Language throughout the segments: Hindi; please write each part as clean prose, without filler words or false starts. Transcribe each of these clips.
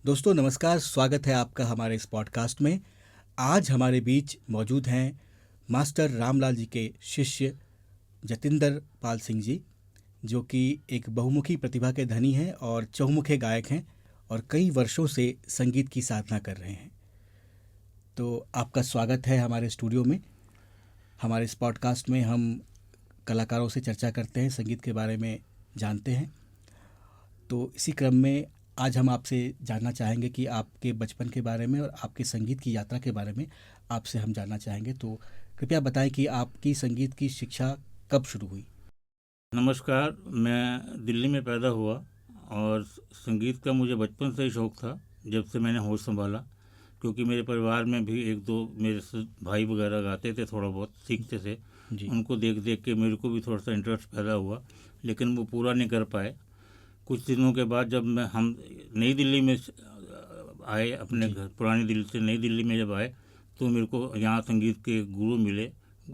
दोस्तों नमस्कार, स्वागत है आपका हमारे इस पॉडकास्ट में। आज हमारे बीच मौजूद हैं मास्टर रामलाल जी के शिष्य जतिंदर पाल सिंह जी, जो कि एक बहुमुखी प्रतिभा के धनी हैं और चहुमुखे गायक हैं और कई वर्षों से संगीत की साधना कर रहे हैं। तो आपका स्वागत है हमारे स्टूडियो में। हमारे इस पॉडकास्ट में हम कलाकारों से चर्चा करते हैं, संगीत के बारे में जानते हैं। तो इसी क्रम में आज हम आपसे जानना चाहेंगे कि आपके बचपन के बारे में और आपके संगीत की यात्रा के बारे में आपसे हम जानना चाहेंगे। तो कृपया बताएं कि आपकी संगीत की शिक्षा कब शुरू हुई। नमस्कार, मैं दिल्ली में पैदा हुआ और संगीत का मुझे बचपन से ही शौक़ था, जब से मैंने होश संभाला। क्योंकि मेरे परिवार में भी एक दो मेरे भाई वगैरह गाते थे, थोड़ा बहुत सीखते थे जी। उनको देख देख के मेरे को भी थोड़ा सा इंटरेस्ट पैदा हुआ, लेकिन वो पूरा नहीं कर पाए। कुछ दिनों के बाद जब हम नई दिल्ली में आए, अपने घर पुरानी दिल्ली से नई दिल्ली में जब आए, तो मेरे को यहाँ संगीत के गुरु मिले,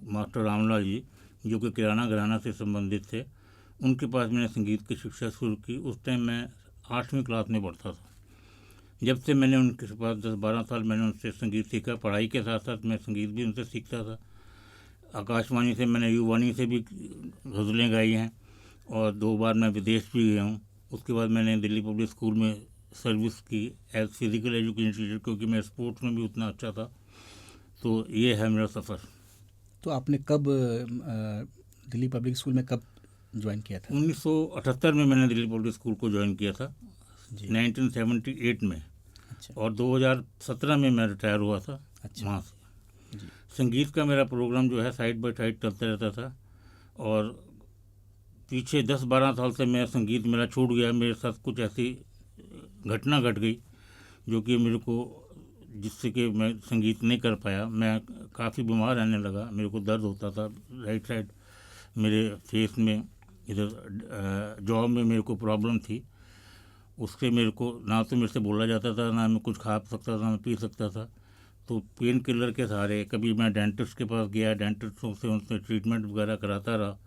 मास्टर रामलाल जी, जो कि किराना घराना से संबंधित थे। उनके पास मैंने संगीत की शिक्षा शुरू की। उस टाइम मैं 8वीं क्लास में पढ़ता था। जब से मैंने उनके पास 10-12 साल मैंने उनसे संगीत सीखा। पढ़ाई के साथ साथ मैं संगीत भी उनसे सीखता था। आकाशवाणी से मैंने युवाणी से भी गज़लें गाई हैं और 2 बार मैं विदेश भी गया हूँ। उसके बाद मैंने दिल्ली पब्लिक स्कूल में सर्विस की एज फिज़िकल एजुकेशन टीचर, क्योंकि मैं स्पोर्ट्स में भी उतना अच्छा था। तो ये है मेरा सफ़र। तो आपने कब दिल्ली पब्लिक स्कूल में कब ज्वाइन किया था? 1978 में मैंने दिल्ली पब्लिक स्कूल को ज्वाइन किया था, 1978 में। अच्छा। और 2017 में मैं रिटायर हुआ था। अच्छा। वहाँ से जी। संगीत का मेरा प्रोग्राम जो है साइड बाय साइड चलता रहता था। और पीछे 10-12 साल से मेरा संगीत मेरा छूट गया। मेरे साथ कुछ ऐसी घटना घट गई जो कि मेरे को, जिससे कि मैं संगीत नहीं कर पाया। मैं काफ़ी बीमार रहने लगा, मेरे को दर्द होता था राइट साइड मेरे फेस में, इधर जॉब में मेरे को प्रॉब्लम थी। उससे मेरे को ना तो मेरे से बोला जाता था, ना मैं कुछ खा सकता था, ना पी सकता था। तो पेन किलर के सहारे कभी मैं डेंटिस्ट के पास गया, डेंटिस्टों से उनसे ट्रीटमेंट वगैरह कराता रहा,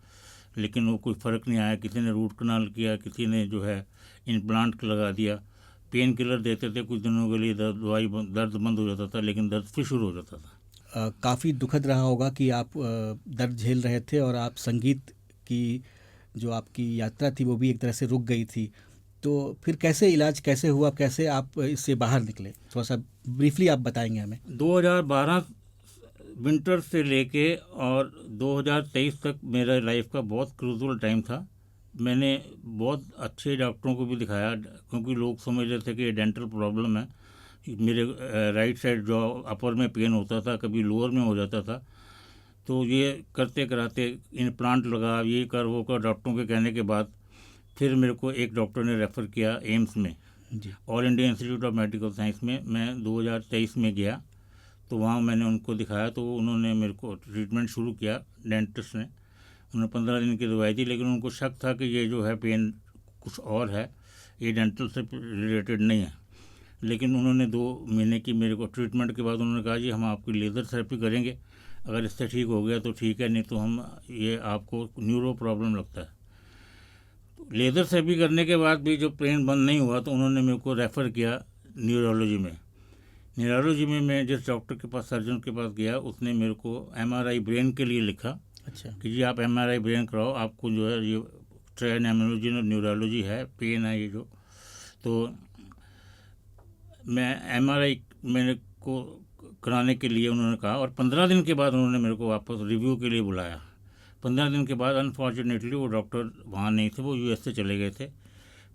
लेकिन वो कोई फ़र्क नहीं आया। किसी ने रूट कनाल किया, किसी ने जो है इम्प्लांट लगा दिया। पेन किलर देते थे कुछ दिनों के लिए, दर्द बंद हो जाता था, लेकिन दर्द फिर शुरू हो जाता था। काफ़ी दुखद रहा होगा कि आप दर्द झेल रहे थे और आप संगीत की जो आपकी यात्रा थी वो भी एक तरह से रुक गई थी। तो फिर कैसे इलाज कैसे हुआ, कैसे आप इससे बाहर निकले? थोड़ा सा ब्रीफली आप बताएंगे हमें। 2012 विंटर से लेके और 2023 तक मेरा लाइफ का बहुत क्रूजल टाइम था। मैंने बहुत अच्छे डॉक्टरों को भी दिखाया, क्योंकि लोग समझ रहे थे कि ये डेंटल प्रॉब्लम है। मेरे राइट साइड जो अपर में पेन होता था, कभी लोअर में हो जाता था। तो ये करते कराते इम्प्लांट लगा, ये कर वो कर, डॉक्टरों के कहने के बाद फिर मेरे को एक डॉक्टर ने रेफ़र किया एम्स में, all India Institute of medical science में। मैं 2023 में गया, तो वहाँ मैंने उनको दिखाया, तो उन्होंने मेरे को ट्रीटमेंट शुरू किया। डेंटिस्ट ने उन्होंने 15 दिन की दवाई दी, लेकिन उनको शक था कि ये जो है पेन कुछ और है, ये डेंटल से रिलेटेड नहीं है। लेकिन उन्होंने 2 महीने की मेरे को ट्रीटमेंट के बाद उन्होंने कहा जी हम आपकी लेज़र थेरेपी करेंगे, अगर इससे ठीक हो गया तो ठीक है, नहीं तो हम ये आपको न्यूरो प्रॉब्लम लगता है। तो लेज़र थेरेपी करने के बाद भी जो पेन बंद नहीं हुआ, तो उन्होंने मेरे को रेफ़र किया न्यूरोलॉजी में। न्यूरोलॉजी में मैं जिस डॉक्टर के पास, सर्जन के पास गया, उसने मेरे को MRI ब्रेन के लिए लिखा। अच्छा। कि जी आप MRI ब्रेन कराओ, आपको जो है ये ट्राइनेमोलॉजी और न्यूरोलॉजी है, पेन है ये जो। तो मैं MRI मेरे को कराने के लिए उन्होंने कहा, और 15 दिन के बाद उन्होंने मेरे को वापस रिव्यू के लिए बुलाया। 15 दिन के बाद अनफॉर्चुनेटली वो डॉक्टर वहाँ नहीं थे, वो US से चले गए थे।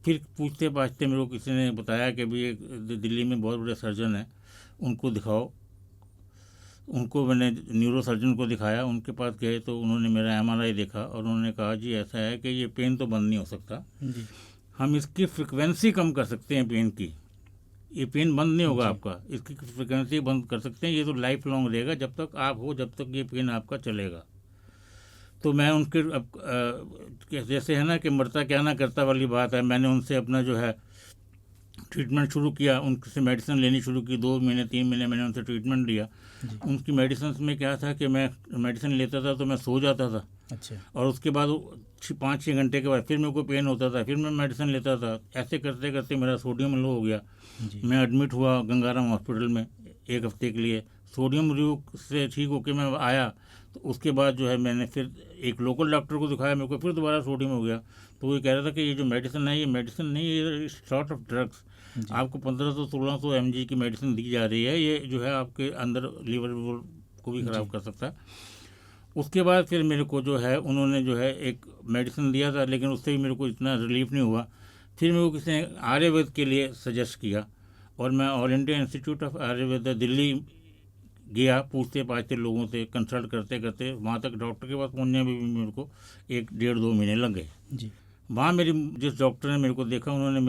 फिर पूछते पाछते मेरे को किसी ने बताया कि भाई एक दिल्ली में बहुत बड़े सर्जन हैं, उनको दिखाओ। उनको मैंने न्यूरो सर्जन को दिखाया, उनके पास गए तो उन्होंने मेरा MRI देखा और उन्होंने कहा जी ऐसा है कि ये पेन तो बंद नहीं हो सकता, हम इसकी फ्रिक्वेंसी कम कर सकते हैं पेन की। ये पेन बंद नहीं होगा आपका, इसकी फ्रिक्वेंसी बंद कर सकते हैं, ये तो लाइफ लॉन्ग रहेगा, जब तक आप हो जब तक ये पेन आपका चलेगा। तो मैं उनके अब जैसे है ना कि मरता क्या ना करता वाली बात है, मैंने उनसे अपना जो है ट्रीटमेंट शुरू किया, उनसे मेडिसिन लेनी शुरू की। 2 महीने 3 महीने मैंने उनसे ट्रीटमेंट लिया। उनकी मेडिसिन में क्या था कि मैं मेडिसिन लेता था तो मैं सो जाता था। अच्छा। और उसके बाद 5-6 घंटे के बाद फिर मेरे को पेन होता था, फिर मैं मेडिसिन लेता था। ऐसे करते करते मेरा सोडियम लो हो गया। जी। मैं एडमिट हुआ गंगाराम हॉस्पिटल में 1 हफ्ते के लिए। सोडियम रिव्यू से ठीक होके मैं आया, तो उसके बाद जो है मैंने फिर एक लोकल डॉक्टर को दिखाया, मेरे को फिर दोबारा सोडियम हो गया। तो वो कह रहा था कि ये जो मेडिसिन है, ये मेडिसिन नहीं, ये शॉर्ट ऑफ ड्रग्स, जी। आपको 1500-1600 mg की मेडिसिन दी जा रही है, ये जो है आपके अंदर लीवर को भी ख़राब जी। कर सकता है। उसके बाद फिर मेरे को जो है उन्होंने जो है एक मेडिसिन दिया था, लेकिन उससे भी मेरे को इतना रिलीफ नहीं हुआ। फिर मेरे को किसी ने आयुर्वेद के लिए सजेस्ट किया, और मैं all India Institute of Ayurveda Delhi गया, पूछते पाछते लोगों से कंसल्ट करते करते वहाँ तक डॉक्टर के पास पहुँचने में भी मेरे को 1-1.5-2 महीने लग गए। जी। वहाँ मेरी जिस डॉक्टर ने मेरे को देखा, उन्होंने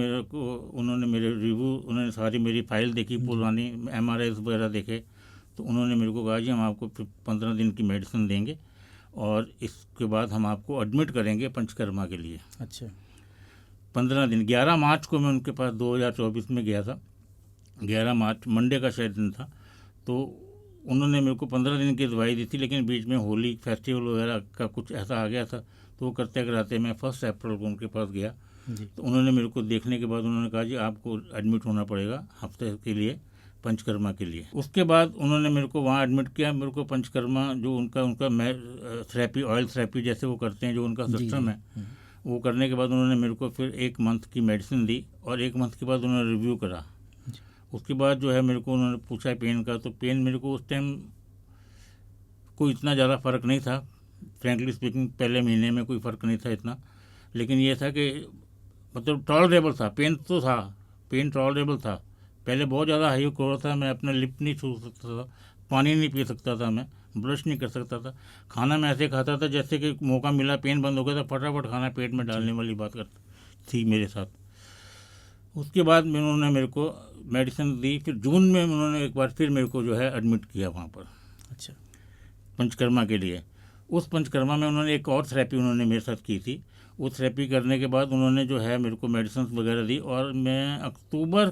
मेरे रिव्यू, उन्होंने सारी मेरी फाइल देखी, पुरानी MRI वगैरह देखे, तो उन्होंने मेरे को कहा जी हम आपको 15 दिन की मेडिसिन देंगे और इसके बाद हम आपको एडमिट करेंगे पंचकर्मा के लिए। अच्छा। 15 दिन, 11 मार्च को मैं उनके पास 2024 में गया था। 11 मार्च मंडे का शायद दिन था। तो उन्होंने मेरे को 15 दिन की दवाई दी थी, लेकिन बीच में होली फेस्टिवल वगैरह का कुछ ऐसा आ गया था, तो वो करते कराते मैं 1 अप्रैल को उनके पास गया। जी। तो उन्होंने मेरे को देखने के बाद उन्होंने कहा जी आपको एडमिट होना पड़ेगा हफ्ते के लिए पंचकर्मा के लिए। उसके बाद उन्होंने मेरे को वहाँ एडमिट किया। मेरे को पंचकर्मा जो उनका थेरेपी, ऑयल थेरेपी जैसे वो करते हैं, जो उनका जी। सिस्टम है, वो करने के बाद उन्होंने मेरे को फिर 1 मंथ की मेडिसिन दी, और 1 मंथ के बाद उन्होंने रिव्यू करा। उसके बाद जो है मेरे को उन्होंने पूछा पेन का, तो पेन मेरे को उस टाइम कोई इतना ज़्यादा फ़र्क नहीं था, फ्रैंकली स्पीकिंग। पहले महीने में कोई फ़र्क नहीं था इतना, लेकिन ये था कि मतलब टॉलरेबल था। पेन तो था, पेन टॉलरेबल था। पहले बहुत ज़्यादा हाई हो रहा था, मैं अपना लिप नहीं छू सकता था, पानी नहीं पी सकता था, मैं ब्रश नहीं कर सकता था, खाना मैं ऐसे खाता था जैसे कि मौका मिला, पेन बंद हो गया था, फटाफट खाना पेट में डालने वाली बात थी मेरे साथ। उसके बाद में उन्होंने मेरे को मेडिसिन दी। फिर जून में उन्होंने एक बार फिर मेरे को जो है एडमिट किया वहाँ पर। अच्छा। पंचकर्मा के लिए। उस पंचकर्मा में उन्होंने एक और थेरेपी उन्होंने मेरे साथ की थी। वो थेरेपी करने के बाद उन्होंने जो है मेरे को मेडिसिन वगैरह दी, और मैं अक्टूबर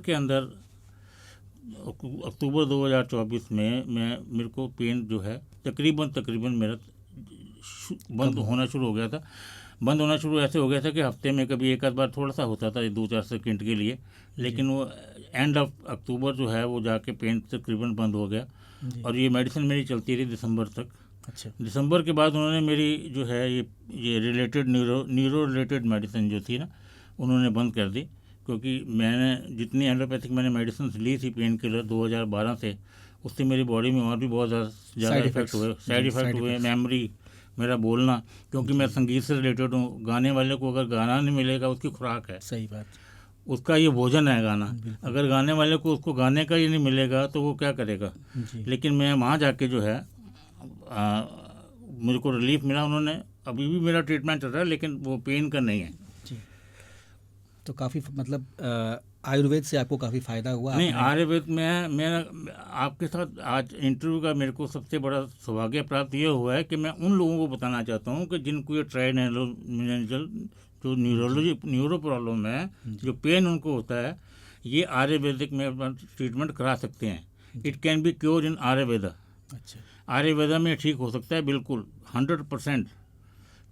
2024 में मेरे को पेन जो है तकरीबन मेरा बंद होना शुरू हो गया था। बंद होना शुरू ऐसे हो गया था कि हफ्ते में कभी एक आध बार थोड़ा सा होता था 2-4 सेकंड के लिए, लेकिन वो एंड ऑफ अक्टूबर जो है वो जाके पेन तकरीबन बंद हो गया। और ये मेडिसिन मेरी चलती रही दिसंबर तक। अच्छा। दिसंबर के बाद उन्होंने मेरी जो है ये रिलेटेड न्यूरो रिलेटेड मेडिसिन जो थी ना, उन्होंने बंद कर दी, क्योंकि मैंने जितनी एलोपैथिक मैंने मेडिसिन ली थी पेन किलर 2012 से, उससे मेरी बॉडी में और भी बहुत ज़्यादा इफेक्ट हुए, साइड इफ़ेक्ट हुए, मेमोरी, मेरा बोलना, क्योंकि मैं संगीत से रिलेटेड हूँ। गाने वाले को अगर गाना नहीं मिलेगा, उसकी खुराक है, सही बात, उसका ये भोजन है गाना। अगर गाने वाले को उसको गाने का ही नहीं मिलेगा तो वो क्या करेगा। लेकिन मैं वहाँ जाके जो है मेरे को रिलीफ मिला। उन्होंने अभी भी मेरा ट्रीटमेंट चल रहा है, लेकिन वो पेन का नहीं है जी। तो काफ़ी मतलब आयुर्वेद से आपको काफ़ी फ़ायदा हुआ? नहीं, आयुर्वेद में मैं आपके साथ आज इंटरव्यू का मेरे को सबसे बड़ा सौभाग्य प्राप्त ये हुआ है कि मैं उन लोगों को बताना चाहता हूँ कि जिनको ये ट्राइनेजल जो न्यूरो प्रॉब्लम है, जो पेन उनको होता है, ये आयुर्वेदिक में ट्रीटमेंट करा सकते हैं। इट कैन बी क्योर इन आयुर्वेदा। अच्छा। आयुर्वेदा में ठीक हो सकता है बिल्कुल 100%,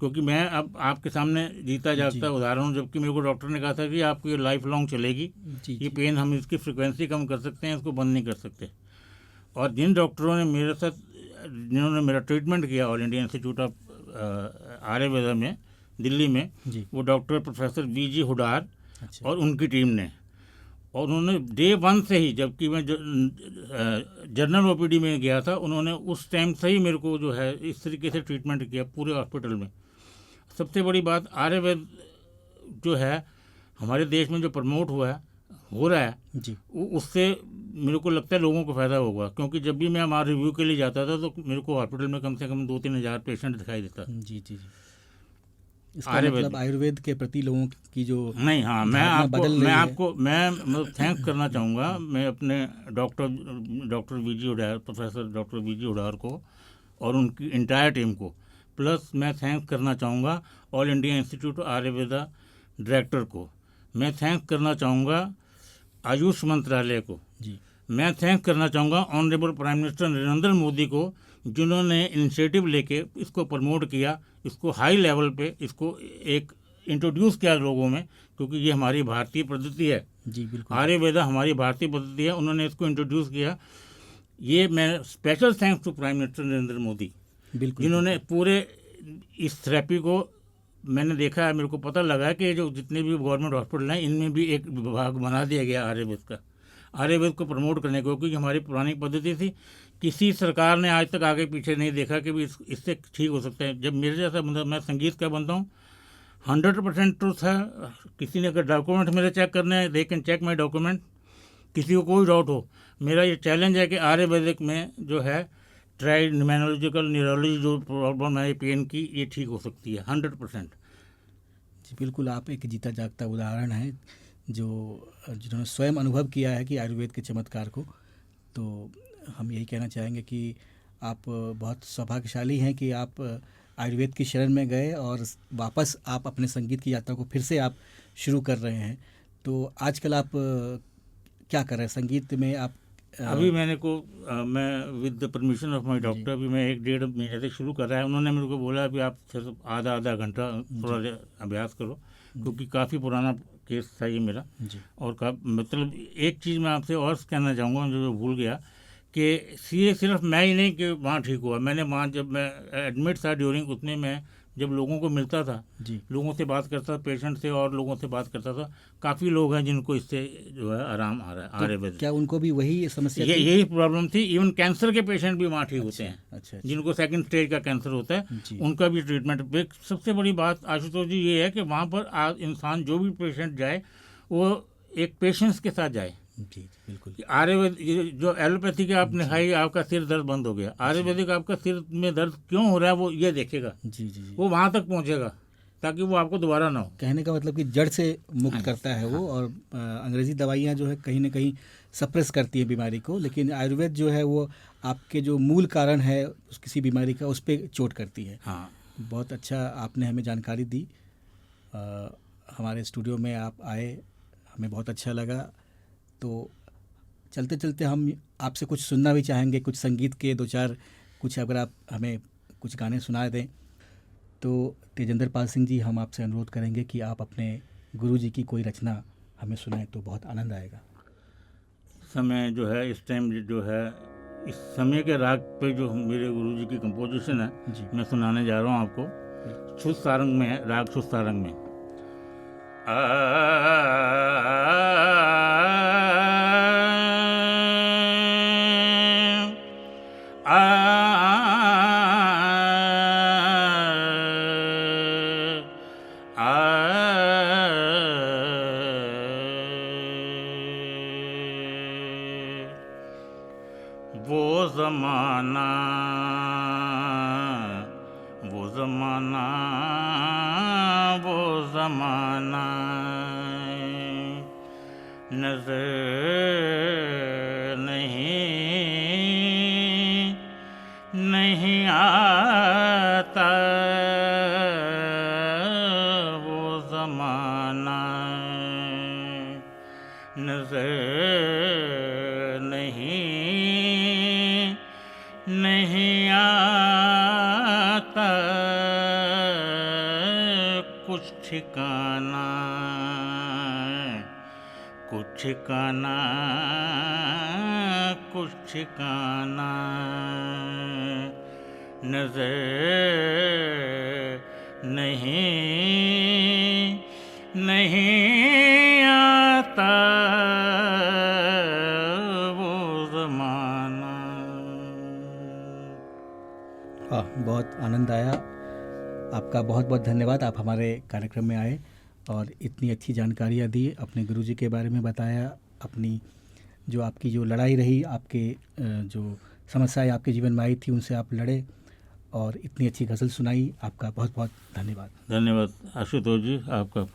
क्योंकि मैं अब आपके सामने जीता जागता उदाहरण हूँ। जबकि मेरे को डॉक्टर ने कहा था कि आपको ये लाइफ लॉन्ग चलेगी, ये पेन हम इसकी फ्रिक्वेंसी कम कर सकते हैं, इसको बंद नहीं कर सकते। और जिन डॉक्टरों ने मेरे साथ, जिन्होंने मेरा ट्रीटमेंट किया all India Institute of Ayurveda में दिल्ली में, वो डॉक्टर प्रोफेसर VG हुडार और उनकी टीम ने, और उन्होंने डे 1 से ही, जबकि मैं जनरल OPD में गया था, उन्होंने उस टाइम से ही मेरे को जो है इस तरीके से ट्रीटमेंट किया पूरे हॉस्पिटल में। सबसे बड़ी बात, आयुर्वेद जो है हमारे देश में जो प्रमोट हो रहा है जी, उससे मेरे को लगता है लोगों को फ़ायदा होगा। क्योंकि जब भी मैं हमारे रिव्यू के लिए जाता था तो मेरे को हॉस्पिटल में कम से कम 2-3 हज़ार पेशेंट दिखाई देता। जी। इसका मतलब आयुर्वेद के प्रति लोगों की जो नहीं, हाँ, मैं थैंक्स करना चाहूँगा। मैं अपने doctor VG Hudar, professor doctor VG Hudar को और उनकी इंटायर टीम को, प्लस मैं थैंक्स करना चाहूँगा all India Institute of Ayurveda director को, मैं थैंक्स करना चाहूँगा आयुष मंत्रालय को जी, मैं थैंक्स करना चाहूँगा honourable prime minister Narendra Modi को, जिन्होंने इनिशिएटिव लेके इसको प्रमोट किया। इसको हाई लेवल पे इसको एक इंट्रोड्यूस किया लोगों में, क्योंकि ये हमारी भारतीय पद्धति है। जी बिल्कुल। आयुर्वेदा हमारी भारतीय पद्धति है, उन्होंने इसको इंट्रोड्यूस किया। ये मैं special thanks to prime minister Narendra Modi, बिल्कुल जिन्होंने पूरे इस थेरेपी को, मैंने देखा है, मेरे को पता लगा है कि जो जितने भी गवर्नमेंट हॉस्पिटल हैं इनमें भी एक विभाग बना दिया गया आयुर्वेद का, आयुर्वेद को प्रमोट करने को, क्योंकि हमारी पुरानी पद्धति थी। किसी सरकार ने आज तक आगे पीछे नहीं देखा कि भी इससे ठीक हो सकता है। जब मेरे जैसा बंदा, मैं संगीत का बंदा हूँ, 100% ट्रूथ है। किसी ने अगर डॉक्यूमेंट मेरे चेक करने हैं, they can check my document, किसी को कोई डाउट हो। मेरा ये चैलेंज है कि आयुर्वेदिक में जो है ट्राइमेनोलॉजिकल न्यूरोलॉजी जो प्रॉब्लम है पेन की, ये ठीक हो सकती है 100%। जी बिल्कुल, आप एक जीता जागता उदाहरण हैं जिन्होंने स्वयं अनुभव किया है कि आयुर्वेद के चमत्कार को। तो हम यही कहना चाहेंगे कि आप बहुत सौभाग्यशाली हैं कि आप आयुर्वेद की शरण में गए और वापस आप अपने संगीत की यात्रा को फिर से आप शुरू कर रहे हैं। तो आजकल आप क्या कर रहे हैं संगीत में? आप अभी मैं with the permission of my doctor अभी मैं 1-1.5 महीने से शुरू कर रहा है। उन्होंने मेरे को बोला कि आप सिर्फ आधा घंटा थोड़ा अभ्यास करो, क्योंकि काफ़ी पुराना केस था ये मेरा। और मतलब एक चीज़ मैं आपसे और कहना चाहूँगा जो भूल गया, कि सिर्फ मैं ही नहीं कि वहाँ ठीक हुआ। मैंने वहाँ जब मैं एडमिट था ड्यूरिंग, उतने में जब लोगों को मिलता था, लोगों से बात करता था, पेशेंट से और लोगों से बात करता था, काफ़ी लोग हैं जिनको इससे जो है आराम आ रहा है आयुर्वेद। क्या उनको भी वही समस्या थी? यही प्रॉब्लम थी। इवन कैंसर के पेशेंट भी वहाँ ठीक होते हैं। अच्छा। जिनको सेकंड स्टेज का कैंसर होता है, उनका भी ट्रीटमेंट। सबसे बड़ी बात आशुतोष जी ये है कि वहाँ पर इंसान जो भी पेशेंट जाए वो एक पेशेंस के साथ जाए। जी बिल्कुल। आयुर्वेद जो एलोपैथी के आपने खाई, आपका सिर दर्द बंद हो गया, आयुर्वेदिक आपका सिर में दर्द क्यों हो रहा है वो ये देखेगा। जी। वो वहाँ तक पहुँचेगा ताकि वो आपको दोबारा ना हो। कहने का मतलब कि जड़ से मुक्त करता है वो। और अंग्रेज़ी दवाइयाँ जो है कहीं ना कहीं सप्रेस करती हैं बीमारी को, लेकिन आयुर्वेद जो है वो आपके जो मूल कारण है किसी बीमारी का, उस पर चोट करती है। हाँ, बहुत अच्छा आपने हमें जानकारी दी। हमारे स्टूडियो में आप आए, हमें बहुत अच्छा लगा। तो चलते चलते हम आपसे कुछ सुनना भी चाहेंगे, कुछ संगीत के 2-4 कुछ अगर आप हमें कुछ गाने सुना दें तो। तेजेंद्र पाल सिंह जी, हम आपसे अनुरोध करेंगे कि आप अपने गुरु जी की कोई रचना हमें सुनाएं तो बहुत आनंद आएगा। समय जो है इस टाइम जो है इस समय के राग पे जो मेरे गुरु जी की कंपोजिशन है मैं सुनाने जा रहा हूँ आपको। शुद्ध सारंग में है, राग शुद्ध सारंग में। वो ज़माना नज़र नहीं आता, वो ज़माना नज़र नहीं आता, कुछ ठिकाना नज़र नहीं आता, वो ज़माना। बहुत आनंद आया। आपका बहुत बहुत धन्यवाद, आप हमारे कार्यक्रम में आए और इतनी अच्छी जानकारियाँ दी, अपने गुरुजी के बारे में बताया, अपनी जो आपकी जो लड़ाई रही, आपके जो समस्याएं आपके जीवन में आई थी उनसे आप लड़े और इतनी अच्छी गज़ल सुनाई। आपका बहुत बहुत धन्यवाद। धन्यवाद आशुतोष जी, आपका